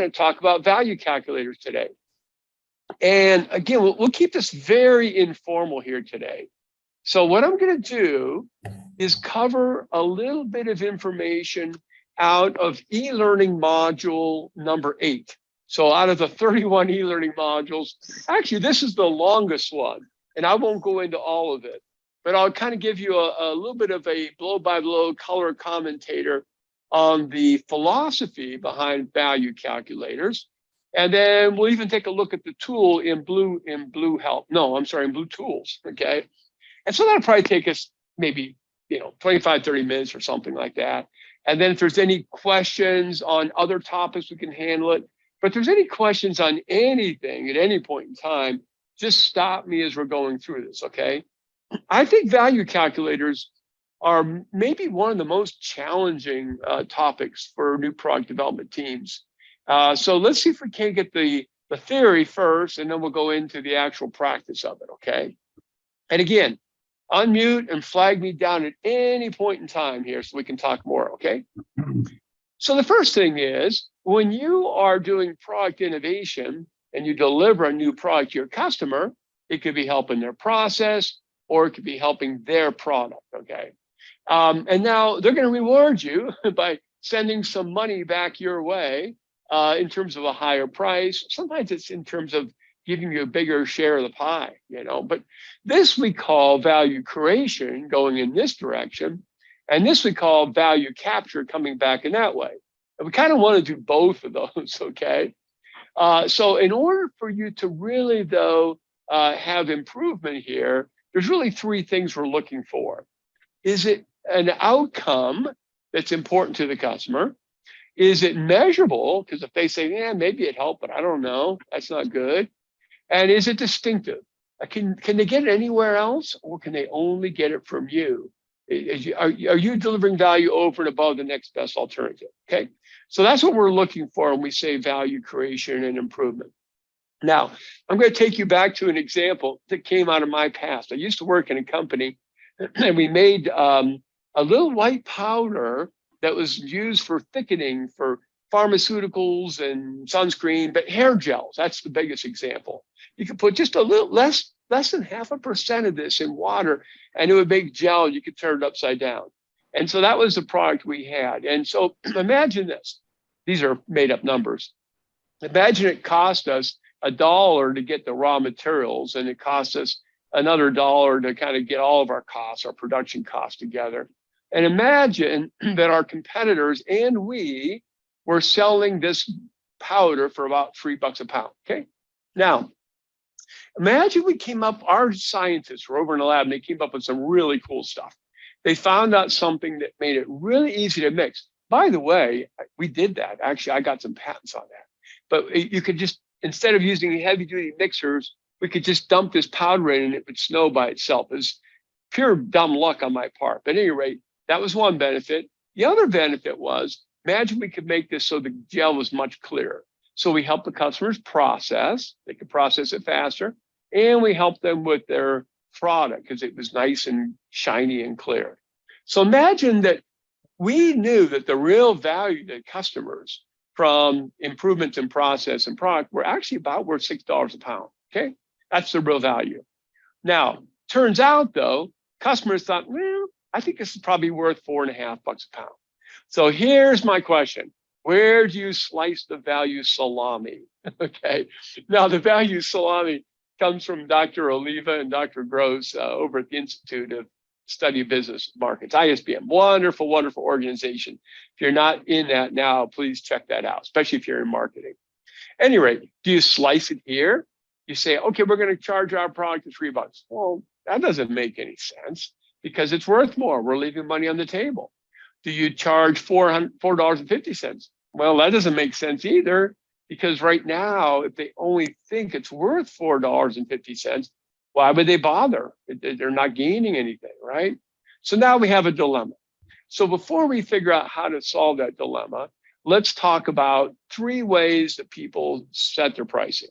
going to talk about value calculators today. And again, we'll keep this very informal here today. So what I'm going to do is cover a little bit of information out of e-learning module number 8. So out of the 31 e-learning modules, actually, this is the longest one, and I won't go into all of it, but I'll kind of give you a little bit of a blow-by-blow color commentator on the philosophy behind value calculators. And then we'll even take a look at the tool in Blue Help. No, I'm sorry, in Blue Tools, okay? And so that'll probably take us maybe, 25, 30 minutes or something like that. And then if there's any questions on other topics, we can handle it. But if there's any questions on anything at any point in time, just stop me as we're going through this, okay? I think value calculators are maybe one of the most challenging topics for new product development teams. So let's see if we can get the theory first, and then we'll go into the actual practice of it, okay? And again, unmute and flag me down at any point in time here so we can talk more, okay? So the first thing is, when you are doing product innovation and you deliver a new product to your customer, it could be helping their process or it could be helping their product, okay? And now they're going to reward you by sending some money back your way in terms of a higher price. Sometimes it's in terms of giving you a bigger share of the pie, but this we call value creation going in this direction. And this we call value capture coming back in that way. And we kind of want to do both of those, okay? So in order for you to really, though, have improvement here, there's really 3 things we're looking for. Is it an outcome that's important to the customer? Is it measurable? Because if they say, yeah, maybe it helped, but I don't know, that's not good. And is it distinctive? Can they get it anywhere else, or can they only get it from you? Are you delivering value over and above the next best alternative? Okay, so that's what we're looking for when we say value creation and improvement. Now, I'm going to take you back to an example that came out of my past. I used to work in a company, and we made a little white powder that was used for thickening for pharmaceuticals and sunscreen, but hair gels, that's the biggest example. You could put just a little less than 0.5% of this in water, and it would make gel. You could turn it upside down. And so that was the product we had. And so imagine this. These are made up numbers. Imagine it cost us $1 to get the raw materials, and it cost us another $1 to kind of get all of our costs, our production costs together. And imagine that our competitors and we were selling this powder for about $3 a pound, okay? Now, imagine we came up, our scientists were over in the lab and they came up with some really cool stuff. They found out something that made it really easy to mix. By the way, we did that. Actually, I got some patents on that. But you could just, instead of using heavy duty mixers, we could just dump this powder in and it would snow by itself. It was pure dumb luck on my part. But at any rate, that was one benefit. The other benefit was, imagine we could make this so the gel was much clearer. So we help the customers process, they could process it faster, and we help them with their product because it was nice and shiny and clear. So imagine that we knew that the real value to customers from improvements in process and product were actually about worth $6 a pound, okay? That's the real value. Now, turns out though, customers thought, well, I think this is probably worth $4.50 a pound. So here's my question. Where do you slice the value salami? Okay. Now, the value salami comes from Dr. Oliva and Dr. Gross over at the Institute of Study of Business Markets, ISBM. Wonderful, wonderful organization. If you're not in that now, please check that out, especially if you're in marketing. Anyway, do you slice it here? You say, okay, we're going to charge our product $3. Well, that doesn't make any sense because it's worth more. We're leaving money on the table. Do you charge $4.50? Well, that doesn't make sense either, because right now, if they only think it's worth $4.50, why would they bother? They're not gaining anything, right? So now we have a dilemma. So before we figure out how to solve that dilemma, let's talk about 3 ways that people set their pricing.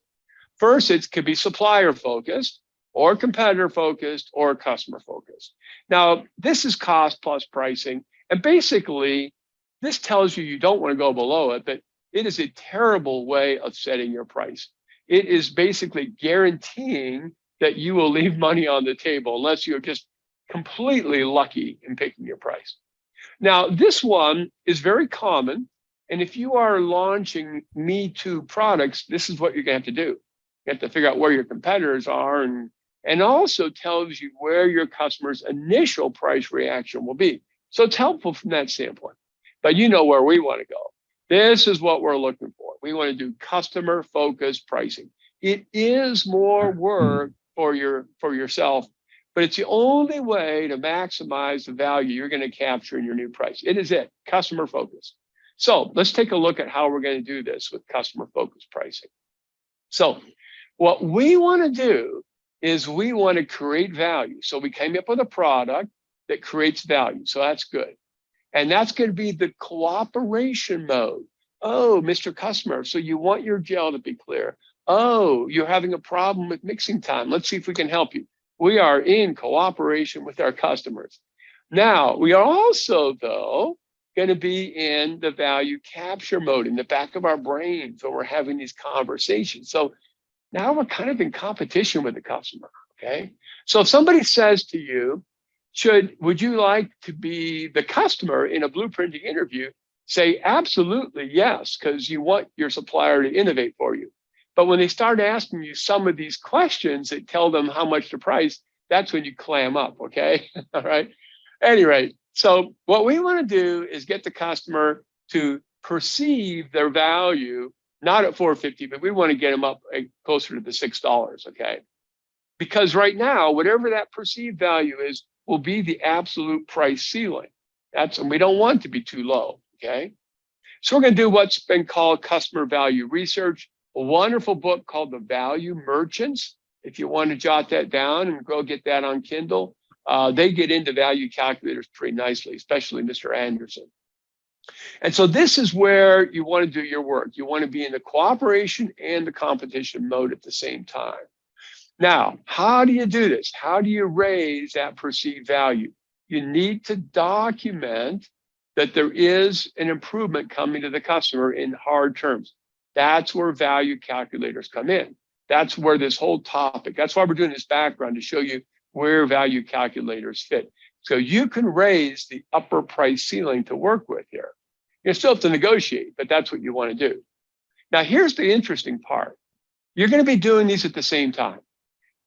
First, it could be supplier focused, or competitor focused, or customer focused. Now, this is cost plus pricing. And basically, this tells you don't want to go below it, but It is a terrible way of setting your price. It is basically guaranteeing that you will leave money on the table unless you're just completely lucky in picking your price. Now, this one is very common. And if you are launching Me Too products, this is what you're going to have to do. You have to figure out where your competitors are, and also tells you where your customer's initial price reaction will be. So it's helpful from that standpoint. But you know where we want to go. This is what we're looking for. We want to do customer-focused pricing. It is more work for yourself, but it's the only way to maximize the value you're going to capture in your new price. It is it, customer-focused. So let's take a look at how we're going to do this with customer-focused pricing. So what we want to do is we want to create value. So we came up with a product that creates value. So that's good. And that's going to be the cooperation mode. Oh, Mr. Customer, so you want your gel to be clear. Oh, you're having a problem with mixing time. Let's see if we can help you. We are in cooperation with our customers. Now, we are also, though, going to be in the value capture mode in the back of our brains when we're having these conversations. So now we're kind of in competition with the customer, okay? So if somebody says to you, would you like to be the customer in a blueprinting interview? Say absolutely yes, because you want your supplier to innovate for you. But when they start asking you some of these questions that tell them how much to price, that's when you clam up, okay? All right. Anyway, so what we want to do is get the customer to perceive their value, not at $4.50, but we want to get them up closer to the $6, okay? Because right now, whatever that perceived value is, will be the absolute price ceiling. And we don't want to be too low, okay? So we're going to do what's been called customer value research, a wonderful book called The Value Merchants. If you want to jot that down and go get that on Kindle, they get into value calculators pretty nicely, especially Mr. Anderson. And so this is where you want to do your work. You want to be in the cooperation and the competition mode at the same time. Now, how do you do this? How do you raise that perceived value? You need to document that there is an improvement coming to the customer in hard terms. That's where value calculators come in. That's where this whole topic, that's why we're doing this background, to show you where value calculators fit. So you can raise the upper price ceiling to work with here. You still have to negotiate, but that's what you want to do. Now, here's the interesting part. You're going to be doing these at the same time.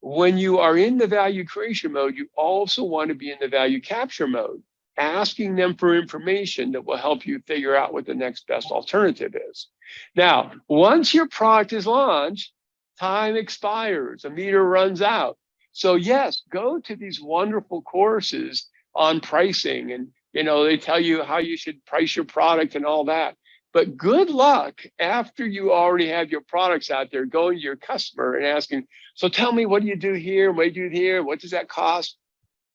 When you are in the value creation mode, you also want to be in the value capture mode, asking them for information that will help you figure out what the next best alternative is. Now, once your product is launched, time expires, a meter runs out. So yes, go to these wonderful courses on pricing, and they tell you how you should price your product and all that. But good luck after you already have your products out there, going to your customer and asking, so tell me, what do you do here? What do you do here? What does that cost?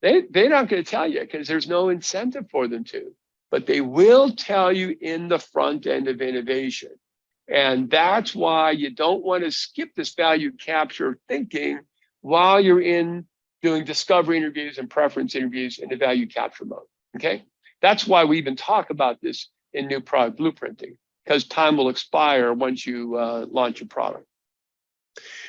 They're not going to tell you because there's no incentive for them to, but they will tell you in the front end of innovation. And that's why you don't want to skip this value capture thinking while you're in doing discovery interviews and preference interviews in the value capture mode, okay? That's why we even talk about this in new product blueprinting, because time will expire once you launch a product.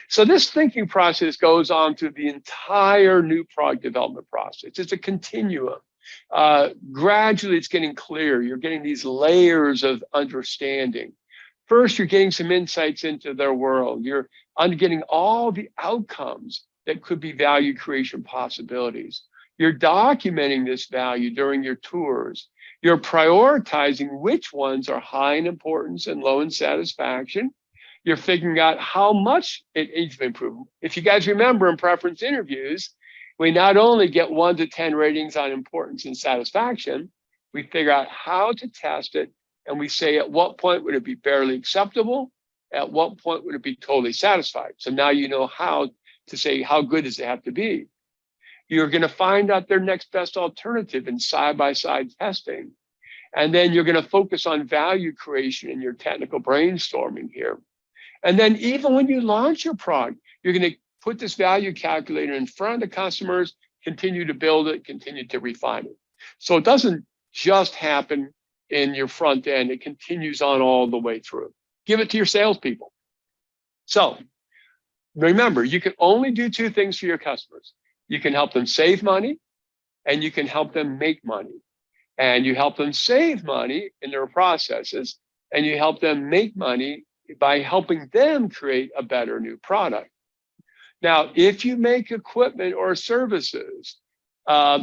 So this thinking process goes on through the entire new product development process. It's a continuum. Gradually, it's getting clear. You're getting these layers of understanding. First, you're getting some insights into their world. You're getting all the outcomes that could be value creation possibilities. You're documenting this value during your tours. You're prioritizing which ones are high in importance and low in satisfaction. You're figuring out how much it needs to improve. If you guys remember in preference interviews, we not only get 1 to 10 ratings on importance and satisfaction, we figure out how to test it, and we say at what point would it be barely acceptable, at what point would it be totally satisfied. So now you know how to say how good does it have to be. You're going to find out their next best alternative in side-by-side testing. And then you're going to focus on value creation in your technical brainstorming here. And then even when you launch your product, you're going to put this value calculator in front of the customers, continue to build it, continue to refine it. So it doesn't just happen in your front end, it continues on all the way through. give it to your salespeople. So remember, you can only do two things for your customers. You can help them save money, and you can help them make money. And you help them save money in their processes, and you help them make money by helping them create a better new product. Now, if you make equipment or services,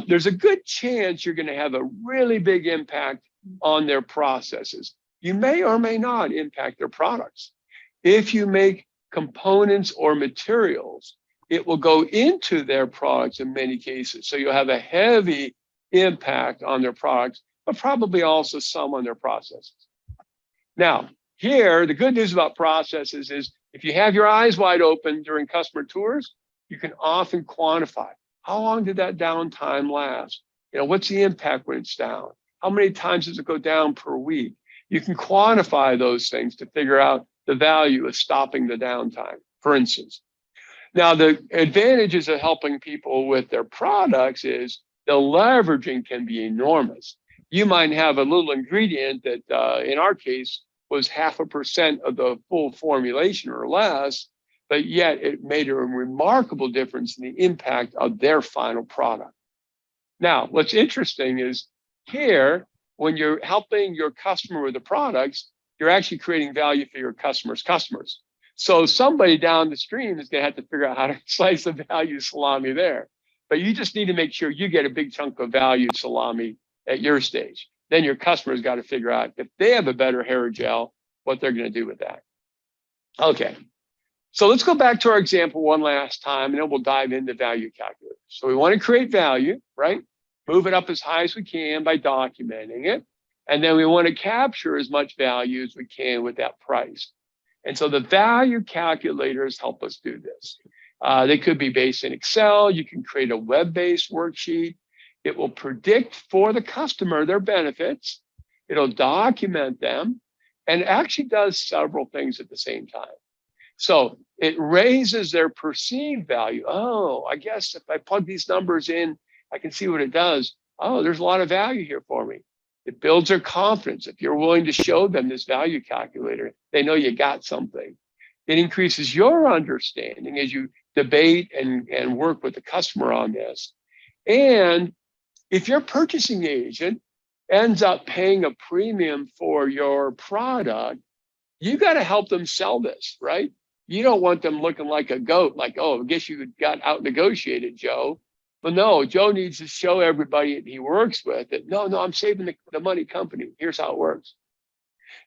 there's a good chance you're going to have a really big impact on their processes. You may or may not impact their products. If you make components or materials, it will go into their products in many cases. So you'll have a heavy impact on their products, but probably also some on their processes. Now, here, the good news about processes is if you have your eyes wide open during customer tours, you can often quantify how long did that downtime last? What's the impact when it's down? How many times does it go down per week? You can quantify those things to figure out the value of stopping the downtime, for instance. Now, the advantages of helping people with their products is the leveraging can be enormous. You might have a little ingredient that, in our case, was 0.5% of the full formulation or less, but yet it made a remarkable difference in the impact of their final product. Now, what's interesting is here, when you're helping your customer with the products, you're actually creating value for your customers' customers. So somebody down the stream is going to have to figure out how to slice the value salami there. But you just need to make sure you get a big chunk of value salami at your stage. Then your customer's got to figure out if they have a better hair gel, what they're going to do with that. Okay, so let's go back to our example one last time, and then we'll dive into value calculators. So we want to create value, right? Move it up as high as we can by documenting it. And then we want to capture as much value as we can with that price. And so the value calculators help us do this. They could be based in Excel. You can create a web-based worksheet. It will predict for the customer their benefits. It'll document them, and actually does several things at the same time. So it raises their perceived value. Oh, I guess if I plug these numbers in, I can see what it does. Oh, there's a lot of value here for me. It builds their confidence. If you're willing to show them this value calculator, they know you got something. It increases your understanding as you debate and work with the customer on this. And if your purchasing agent ends up paying a premium for your product, you got to help them sell this, right? You don't want them looking like a goat, like, oh, I guess you got out negotiated, Joe. But no, Joe needs to show everybody that he works with that, no, I'm saving the money company. Here's how it works.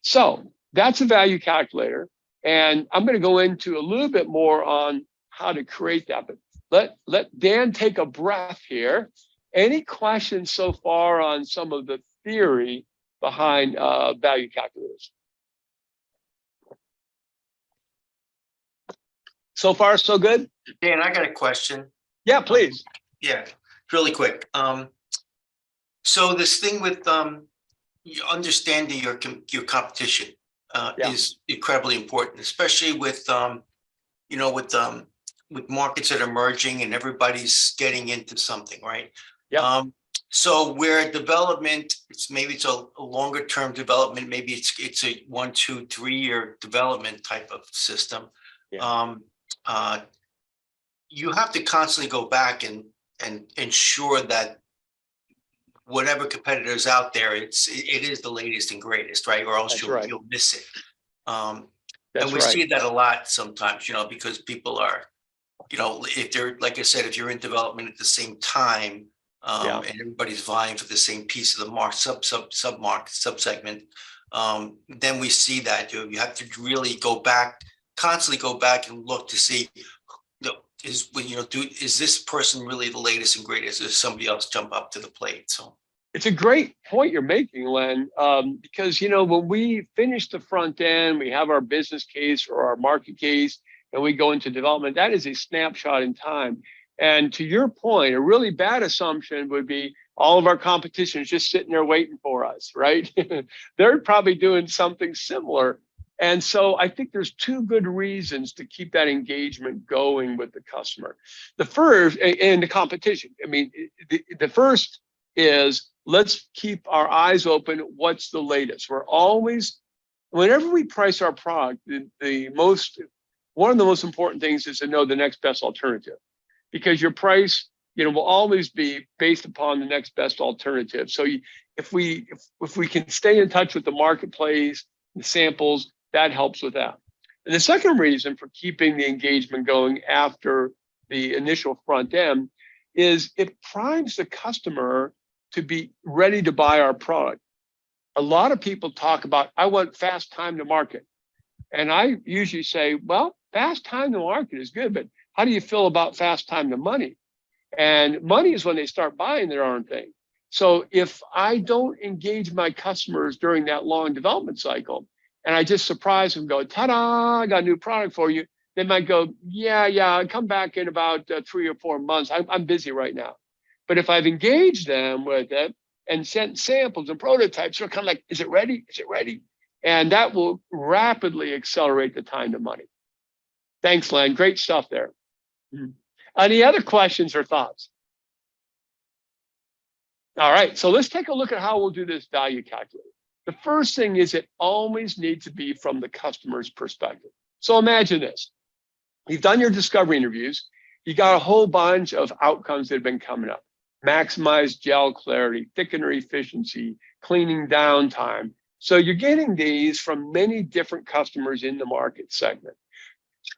So that's a value calculator. And I'm going to go into a little bit more on how to create that. But let Dan take a breath here. Any questions so far on some of the theory behind value calculators? So far, so good? Dan, I got a question. Yeah, please. Yeah, really quick. So this thing with understanding your competition is incredibly important, especially with with markets that are emerging and everybody's getting into something, right? Yeah. So where development, it's a longer term development, maybe it's a 1, 2, 3 year development type of system. Yeah. You have to constantly go back and ensure that whatever competitor is out there, it is the latest and greatest, right? Or else you'll miss it. And we see that a lot sometimes, because people are, if they're, like I said, if you're in development at the same time, and everybody's vying for the same piece of the sub-segment, then we see that you have to really constantly go back and look to see, is this person really the latest and greatest? Does somebody else jump up to the plate? So it's a great point you're making, Len, because when we finish the front end, we have our business case or our market case, and we go into development. That is a snapshot in time. And to your point, a really bad assumption would be all of our competition is just sitting there waiting for us, right? They're probably doing something similar. And so I think there's two good reasons to keep that engagement going with the customer. The first, and the competition. I mean, the first is let's keep our eyes open. What's the latest? We're always Whenever we price our product, one of the most important things is to know the next best alternative, because your price, will always be based upon the next best alternative. So if we can stay in touch with the marketplace, the samples, that helps with that. And the second reason for keeping the engagement going after the initial front end is it primes the customer to be ready to buy our product. A lot of people talk about, I want fast time to market. And I usually say, well, fast time to market is good, but how do you feel about fast time to money? And money is when they start buying their own thing. So if I don't engage my customers during that long development cycle, and I just surprise them, go, ta-da, I got a new product for you, they might go, yeah, come back in about 3 or 4 months. I'm busy right now. But if I've engaged them with it and sent samples and prototypes, they're kind of like, is it ready? Is it ready? And that will rapidly accelerate the time to money. Thanks, Len. Great stuff there. Any other questions or thoughts? All right, so let's take a look at how we'll do this value calculator. The first thing is it always needs to be from the customer's perspective. So imagine this. You've done your discovery interviews. You got a whole bunch of outcomes that have been coming up. Maximize gel clarity, thickener efficiency, cleaning downtime. So you're getting these from many different customers in the market segment.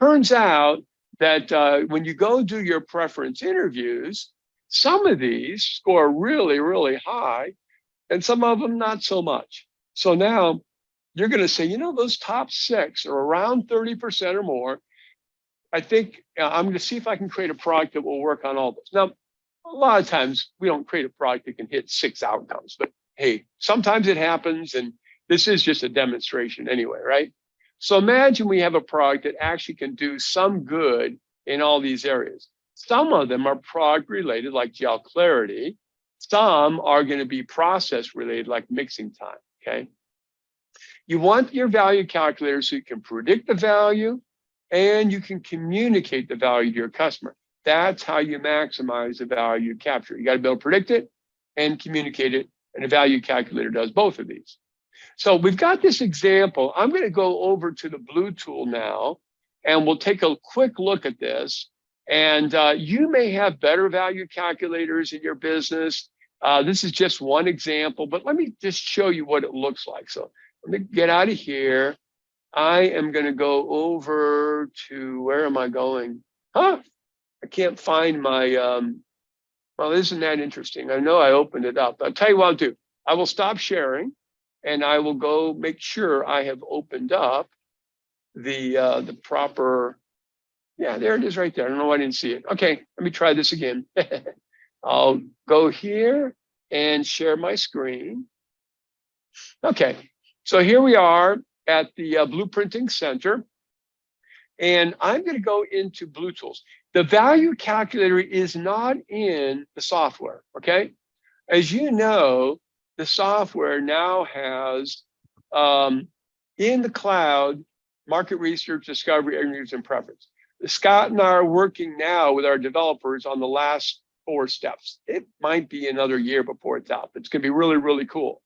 Turns out that when you go do your preference interviews, some of these score really, really high, and some of them not so much. So now you're going to say, those top 6 are around 30% or more. I think I'm going to see if I can create a product that will work on all those. Now, a lot of times we don't create a product that can hit 6 outcomes, but hey, sometimes it happens, and this is just a demonstration anyway, right? So imagine we have a product that actually can do some good in all these areas. Some of them are product related, like gel clarity. Some are going to be process related, like mixing time, okay? You want your value calculator so you can predict the value and you can communicate the value to your customer. That's how you maximize the value you capture. You got to be able to predict it and communicate it, and a value calculator does both of these. So we've got this example. I'm going to go over to the Blue tool now, and we'll take a quick look at this. And you may have better value calculators in your business. This is just one example, but let me just show you what it looks like. So let me get out of here. I am going to go over to, where am I going? I can't find my, well, isn't that interesting? I know I opened it up. I'll tell you what I'll do. I will stop sharing, and I will go make sure I have opened up the proper, yeah, there it is right there. I don't know why I didn't see it. Okay, let me try this again. I'll go here and share my screen. Okay, so here we are at the Blueprinting Center, and I'm going to go into Blue Tools. The value calculator is not in the software, okay? As you know, the software now has in the cloud market research, discovery, interviews, and preference. Scott and I are working now with our developers on the last 4 steps. It might be another year before it's out, but it's going to be really, really cool.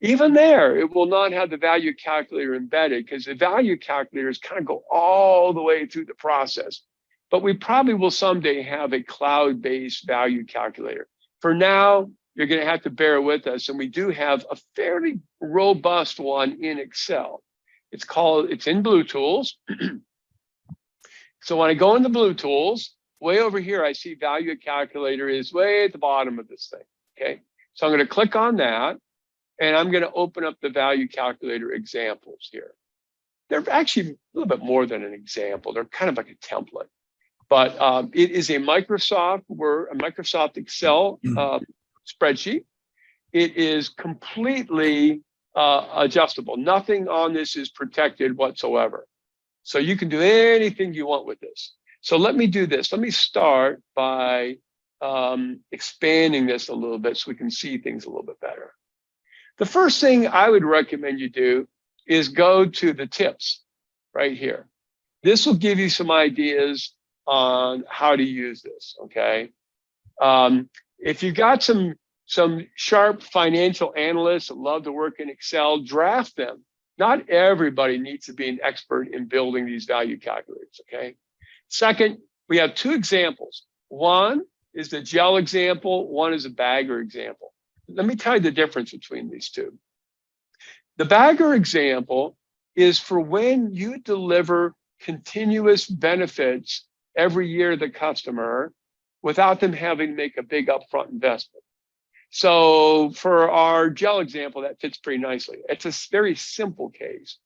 Even there, it will not have the value calculator embedded, because the value calculators kind of go all the way through the process. But we probably will someday have a cloud-based value calculator. For now, you're going to have to bear with us, and we do have a fairly robust one in Excel. It's in Blue Tools. So when I go into Blue Tools, way over here, I see value calculator is way at the bottom of this thing, okay? So I'm going to click on that, and I'm going to open up the value calculator examples here. They're actually a little bit more than an example. They're kind of like a template. But it is a Microsoft Word, a Microsoft Excel spreadsheet. It is completely adjustable. Nothing on this is protected whatsoever. So you can do anything you want with this. So let me do this. Let me start by expanding this a little bit so we can see things a little bit better. The first thing I would recommend you do is go to the tips right here. This will give you some ideas on how to use this, okay? If you've got some sharp financial analysts that love to work in Excel, draft them. Not everybody needs to be an expert in building these value calculators, okay? Second, we have two examples. One is the gel example, one is a bagger example. Let me tell you the difference between these two. The bagger example is for when you deliver continuous benefits every year to the customer without them having to make a big upfront investment. So for our gel example, that fits pretty nicely. It's a very simple case.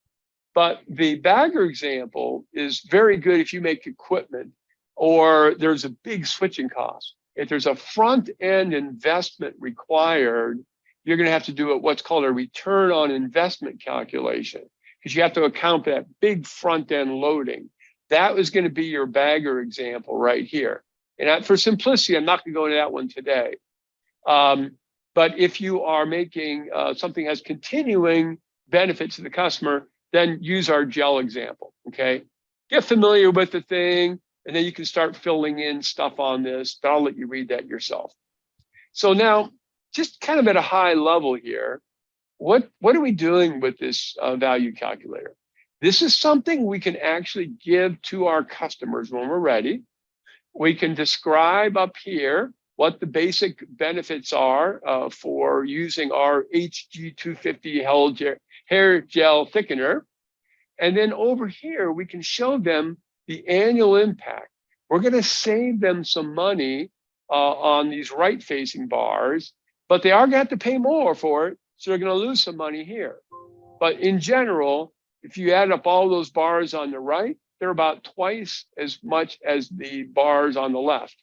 But the bagger example is very good if you make equipment or there's a big switching cost. If there's a front-end investment required, you're going to have to do what's called a return on investment calculation, because you have to account for that big front-end loading. That was going to be your bagger example right here. And for simplicity, I'm not going to go into that one today. But if you are making something has continuing benefits to the customer, then use our gel example, okay? Get familiar with the thing, and then you can start filling in stuff on this, but I'll let you read that yourself. So now, just kind of at a high level here, what are we doing with this value calculator? This is something we can actually give to our customers when we're ready. We can describe up here what the basic benefits are for using our HG250 hair gel thickener. And then over here, we can show them the annual impact. We're going to save them some money on these right-facing bars, but they are going to have to pay more for it, so they're going to lose some money here. But in general, if you add up all those bars on the right, they're about twice as much as the bars on the left.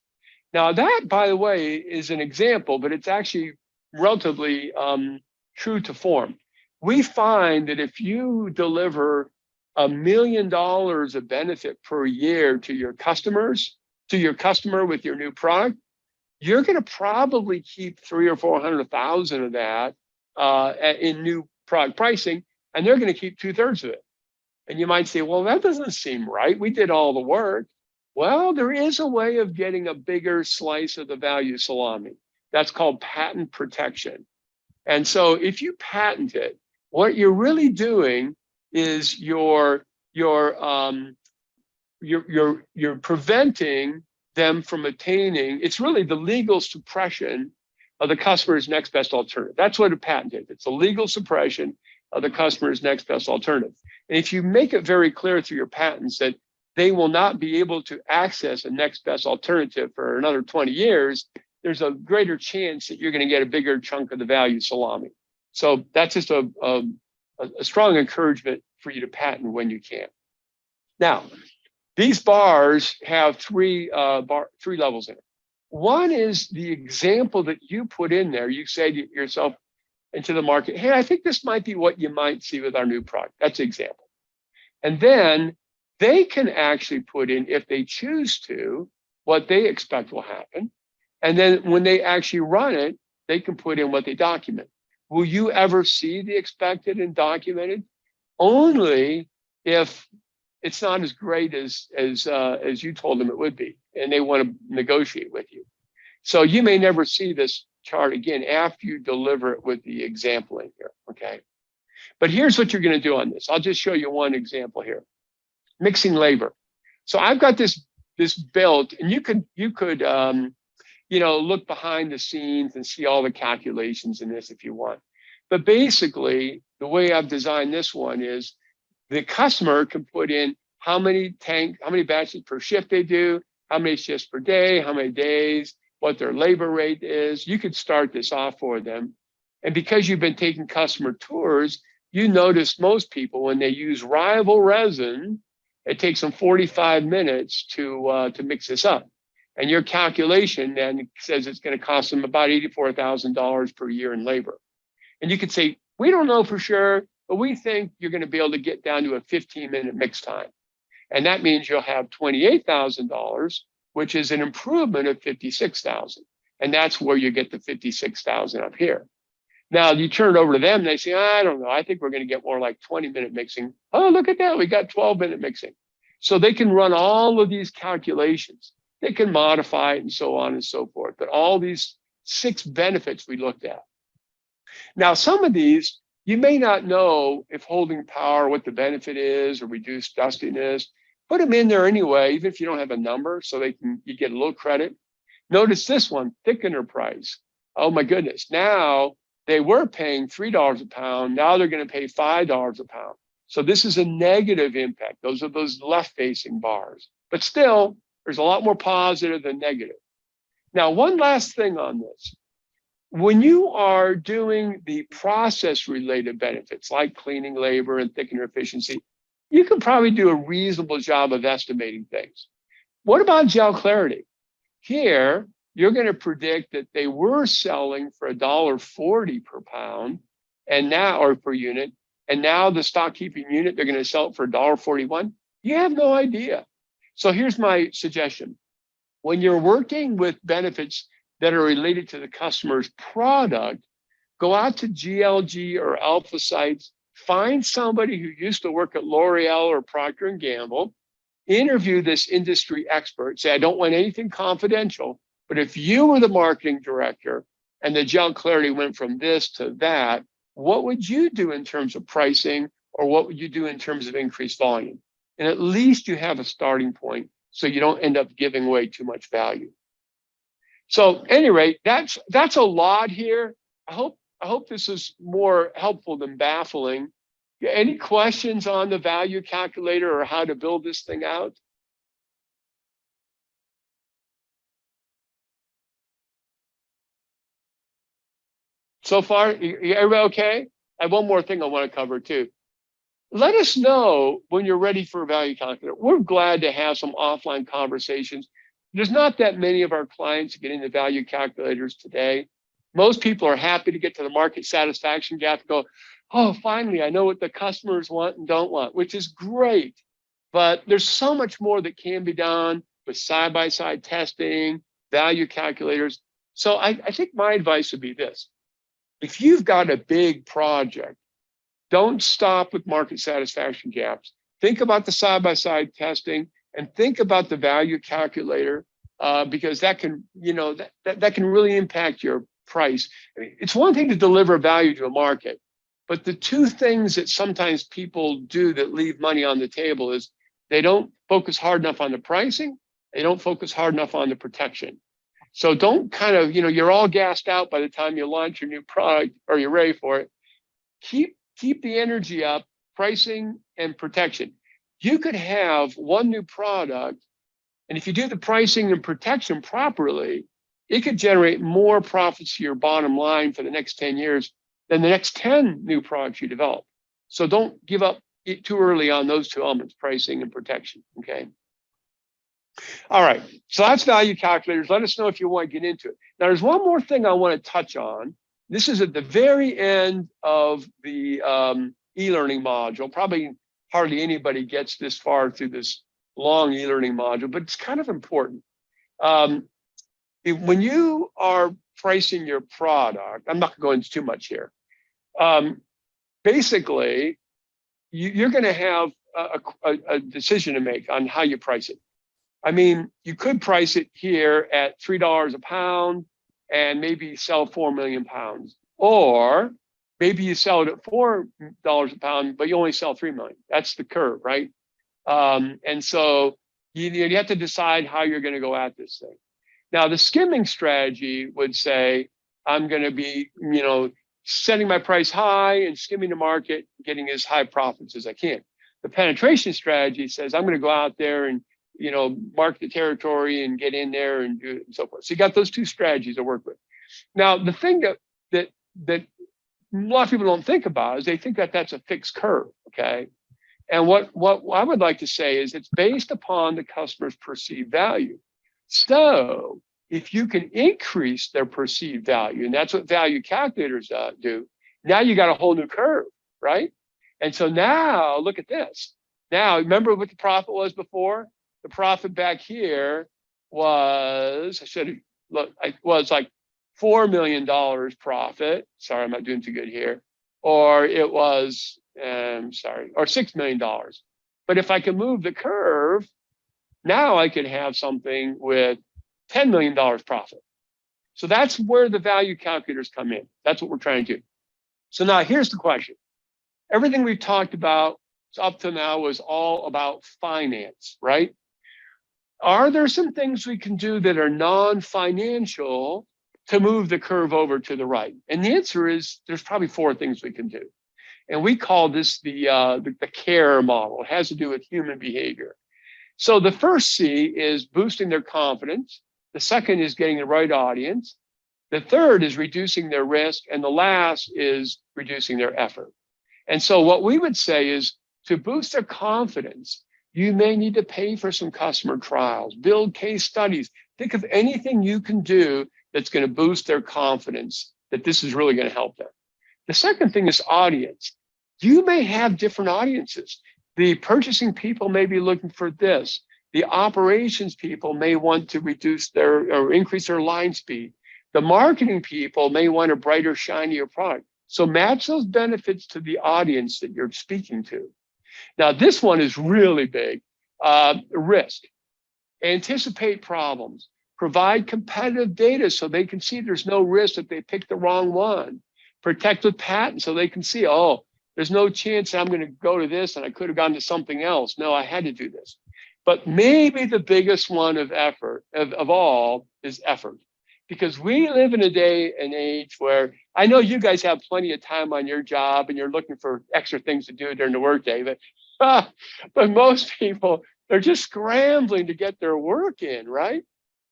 Now that, by the way, is an example, but it's actually relatively true to form. We find that if you deliver $1 million of benefit per year to your customers, to your customer with your new product, you're going to probably keep 300,000 or 400,000 of that in new product pricing, and they're going to keep 2/3 of it. And you might say, well, that doesn't seem right. We did all the work. Well, there is a way of getting a bigger slice of the value salami. That's called patent protection. And so if you patent it, what you're really doing is you're preventing them from attaining, it's really the legal suppression of the customer's next best alternative. That's what a patent is. It's a legal suppression of the customer's next best alternative. And if you make it very clear through your patents that they will not be able to access a next best alternative for another 20 years, there's a greater chance that you're going to get a bigger chunk of the value salami. So that's just a strong encouragement for you to patent when you can. Now, these bars have three levels in it. One is the example that you put in there. You say to yourself into the market, hey, I think this might be what you might see with our new product. That's the example. And then they can actually put in, if they choose to, what they expect will happen. And then when they actually run it, they can put in what they document. Will you ever see the expected and documented? Only if it's not as great as you told them it would be, and they want to negotiate with you. So you may never see this chart again after you deliver it with the example in here, okay? But here's what you're going to do on this. I'll just show you one example here. Mixing labor. So I've got this built, and you could look behind the scenes and see all the calculations in this if you want. But basically, the way I've designed this one is the customer can put in how many batches per shift they do, how many shifts per day, how many days, what their labor rate is. You could start this off for them. And because you've been taking customer tours, you notice most people, when they use rival resin, it takes them 45 minutes to mix this up. And your calculation then says it's going to cost them about $84,000 per year in labor. And you could say, we don't know for sure, but we think you're going to be able to get down to a 15-minute mix time. And that means you'll have $28,000, which is an improvement of $56,000. And that's where you get the $56,000 up here. Now you turn it over to them and they say, I don't know, I think we're going to get more like 20-minute mixing. Oh, look at that, we got 12-minute mixing. So they can run all of these calculations. They can modify it and so on and so forth. But all these 6 benefits we looked at. Now, some of these You may not know if holding power, what the benefit is, or reduced dustiness. Put them in there anyway, even if you don't have a number, so you get a little credit. Notice this one, thickener price. Oh my goodness. Now they were paying $3 a pound. Now they're going to pay $5 a pound. So this is a negative impact. Those are those left-facing bars. But still, there's a lot more positive than negative. Now, one last thing on this. When you are doing the process-related benefits, like cleaning labor and thickener efficiency, you can probably do a reasonable job of estimating things. What about gel clarity? Here, you're going to predict that they were selling for $1.40 per pound, and now, or per unit, and now the stock keeping unit, they're going to sell it for $1.41. You have no idea. So here's my suggestion. When you're working with benefits that are related to the customer's product, go out to GLG or Alpha Sites, find somebody who used to work at L'Oreal or Procter & Gamble, interview this industry expert, say, I don't want anything confidential, but if you were the marketing director and the gel clarity went from this to that, what would you do in terms of pricing, or what would you do in terms of increased volume? And at least you have a starting point so you don't end up giving away too much value. So at any rate, that's a lot here. I hope this is more helpful than baffling. Any questions on the value calculator or how to build this thing out? So far, everybody okay? I have one more thing I want to cover too. Let us know when you're ready for a value calculator. We're glad to have some offline conversations. There's not that many of our clients getting the value calculators today. Most people are happy to get to the market satisfaction gap and go, oh, finally, I know what the customers want and don't want, which is great. But there's so much more that can be done with side-by-side testing, value calculators. So I think my advice would be this. If you've got a big project, don't stop with market satisfaction gaps. Think about the side-by-side testing and think about the value calculator, because that can, that can really impact your price. I mean, it's one thing to deliver value to a market, but the two things that sometimes people do that leave money on the table is they don't focus hard enough on the pricing, they don't focus hard enough on the protection. So don't kind of, you're all gassed out by the time you launch your new product or you're ready for it. Keep the energy up, pricing and protection. You could have one new product, and if you do the pricing and protection properly, it could generate more profits to your bottom line for the next 10 years than the next 10 new products you develop. So don't give up too early on those two elements, pricing and protection, okay? All right, so that's value calculators. Let us know if you want to get into it. Now, there's one more thing I want to touch on. This is at the very end of the e-learning module. Probably hardly anybody gets this far through this long e-learning module, but it's kind of important. When you are pricing your product, I'm not going into too much here. Basically, you're going to have a decision to make on how you price it. I mean, you could price it here at $3 a pound and maybe sell 4 million pounds. Or maybe you sell it at $4 a pound, but you only sell 3 million. That's the curve, right? And so you have to decide how you're going to go at this thing. Now, the skimming strategy would say, I'm going to be, setting my price high and skimming the market, getting as high profits as I can. The penetration strategy says, I'm going to go out there and mark the territory and get in there and do it and so forth. So you got those two strategies to work with. Now, the thing that a lot of people don't think about is they think that that's a fixed curve, okay? And what I would like to say is it's based upon the customer's perceived value. So if you can increase their perceived value, and that's what value calculators do, now you got a whole new curve, right? And so now look at this. Now, remember what the profit was before? The profit back here was, was like $4 million profit. Sorry, I'm not doing too good here. Or it was, or $6 million. But if I can move the curve, now I could have something with $10 million profit. So that's where the value calculators come in. That's what we're trying to do. So now here's the question. Everything we've talked about up to now was all about finance, right? Are there some things we can do that are non-financial to move the curve over to the right? And the answer is there's probably 4 things we can do. And we call this the CARE model. It has to do with human behavior. So the first C is boosting their confidence. The second is getting the right audience. The third is reducing their risk. And the last is reducing their effort. And so what we would say is to boost their confidence, you may need to pay for some customer trials, build case studies. Think of anything you can do that's going to boost their confidence that this is really going to help them. The second thing is audience. You may have different audiences. The purchasing people may be looking for this. The operations people may want to reduce or increase their line speed. The marketing people may want a brighter, shinier product. So match those benefits to the audience that you're speaking to. Now, this one is really big. Risk. Anticipate problems. Provide competitive data so they can see there's no risk if they pick the wrong one. Protect with patents so they can see, oh, there's no chance I'm going to go to this and I could have gone to something else. No, I had to do this. But maybe the biggest one of all is effort. Because we live in a day and age where I know you guys have plenty of time on your job and you're looking for extra things to do during the workday, but most people, they're just scrambling to get their work in, right?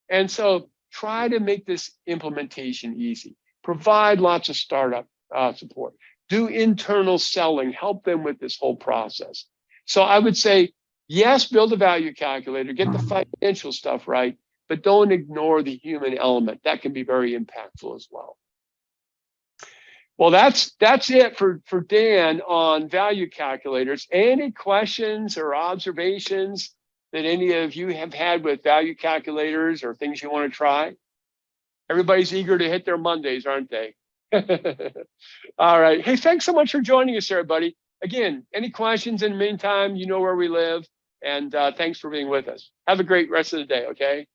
And so try to make this implementation easy. Provide lots of startup support. Do internal selling, help them with this whole process. So I would say, yes, build a value calculator, get the financial stuff right, but don't ignore the human element. That can be very impactful as well. Well, that's it for Dan on value calculators. Any questions or observations that any of you have had with value calculators or things you want to try? Everybody's eager to hit their Mondays, aren't they? All right. Hey, thanks so much for joining us, everybody. Again, any questions in the meantime, you know where we live. And thanks for being with us. Have a great rest of the day, okay?